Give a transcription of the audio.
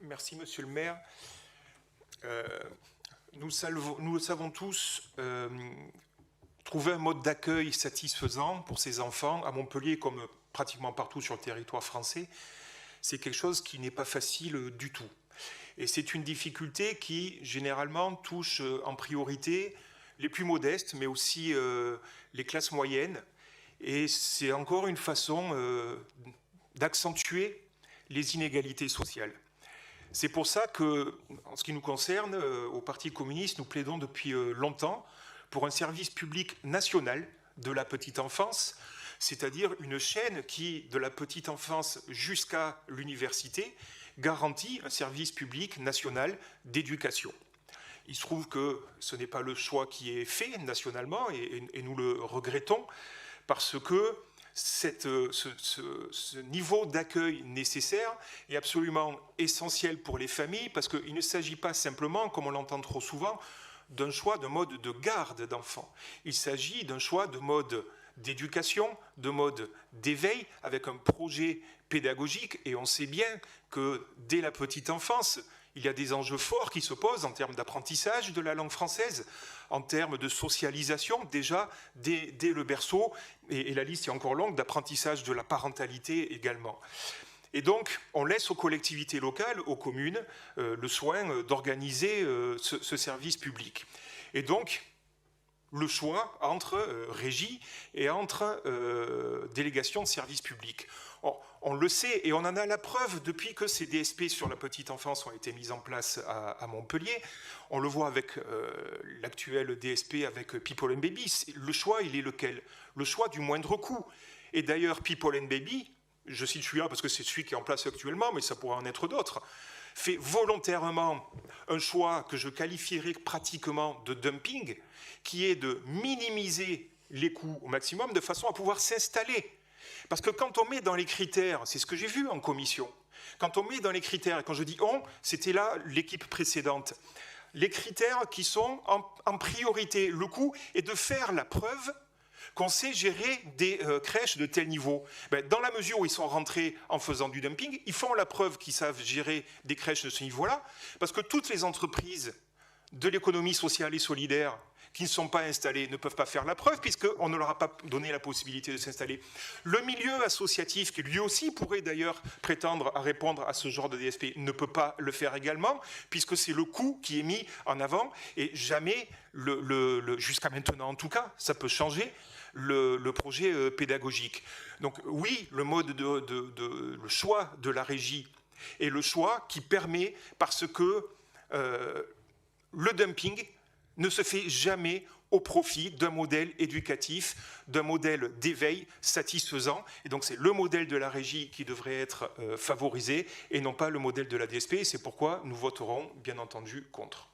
Merci, monsieur le maire. Nous le savons tous, trouver un mode d'accueil satisfaisant pour ces enfants, à Montpellier comme pratiquement partout sur le territoire français, c'est quelque chose qui n'est pas facile du tout. Et c'est une difficulté qui, généralement, touche en priorité les plus modestes, mais aussi les classes moyennes. Et c'est encore une façon d'accentuer les inégalités sociales. C'est pour ça que, en ce qui nous concerne, au Parti communiste, nous plaidons depuis longtemps pour un service public national de la petite enfance, c'est-à-dire une chaîne qui, de la petite enfance jusqu'à l'université, garantit un service public national d'éducation. Il se trouve que ce n'est pas le choix qui est fait nationalement, et nous le regrettons, parce que ce niveau d'accueil nécessaire est absolument essentiel pour les familles, parce qu'il ne s'agit pas simplement, comme on l'entend trop souvent, d'un choix de mode de garde d'enfants. Il s'agit d'un choix de mode d'éducation, de mode d'éveil, avec un projet pédagogique, et on sait bien que dès la petite enfance, il y a des enjeux forts qui se posent en termes d'apprentissage de la langue française, en termes de socialisation, déjà dès le berceau, et la liste est encore longue, d'apprentissage de la parentalité également. Et donc, on laisse aux collectivités locales, aux communes, le soin d'organiser ce service public. Et donc, le choix entre régie et entre délégation de service public. On le sait et on en a la preuve depuis que ces DSP sur la petite enfance ont été mises en place à Montpellier. On le voit avec l'actuel DSP avec People and Baby. Le choix, il est lequel? Le choix du moindre coût. Et d'ailleurs, People and Baby, je cite celui-là parce que c'est celui qui est en place actuellement, mais ça pourrait en être d'autres, fait volontairement un choix que je qualifierais pratiquement de dumping, qui est de minimiser les coûts au maximum de façon à pouvoir s'installer. Parce que quand on met dans les critères, c'est ce que j'ai vu en commission, quand on met dans les critères, et quand je dis on, c'était là l'équipe précédente, les critères qui sont en priorité, le coût est de faire la preuve qu'on sait gérer des crèches de tel niveau. Dans la mesure où ils sont rentrés en faisant du dumping, ils font la preuve qu'ils savent gérer des crèches de ce niveau-là, parce que toutes les entreprises de l'économie sociale et solidaire qui ne sont pas installées ne peuvent pas faire la preuve, puisqu'on ne leur a pas donné la possibilité de s'installer. Le milieu associatif, qui lui aussi pourrait d'ailleurs prétendre à répondre à ce genre de DSP, ne peut pas le faire également, puisque c'est le coût qui est mis en avant, et jamais, jusqu'à maintenant en tout cas, ça peut changer, le projet pédagogique. Donc oui, le choix de la régie est le choix qui permet, parce que le dumping ne se fait jamais au profit d'un modèle éducatif, d'un modèle d'éveil satisfaisant. Et donc c'est le modèle de la régie qui devrait être favorisé et non pas le modèle de la DSP. Et c'est pourquoi nous voterons bien entendu contre.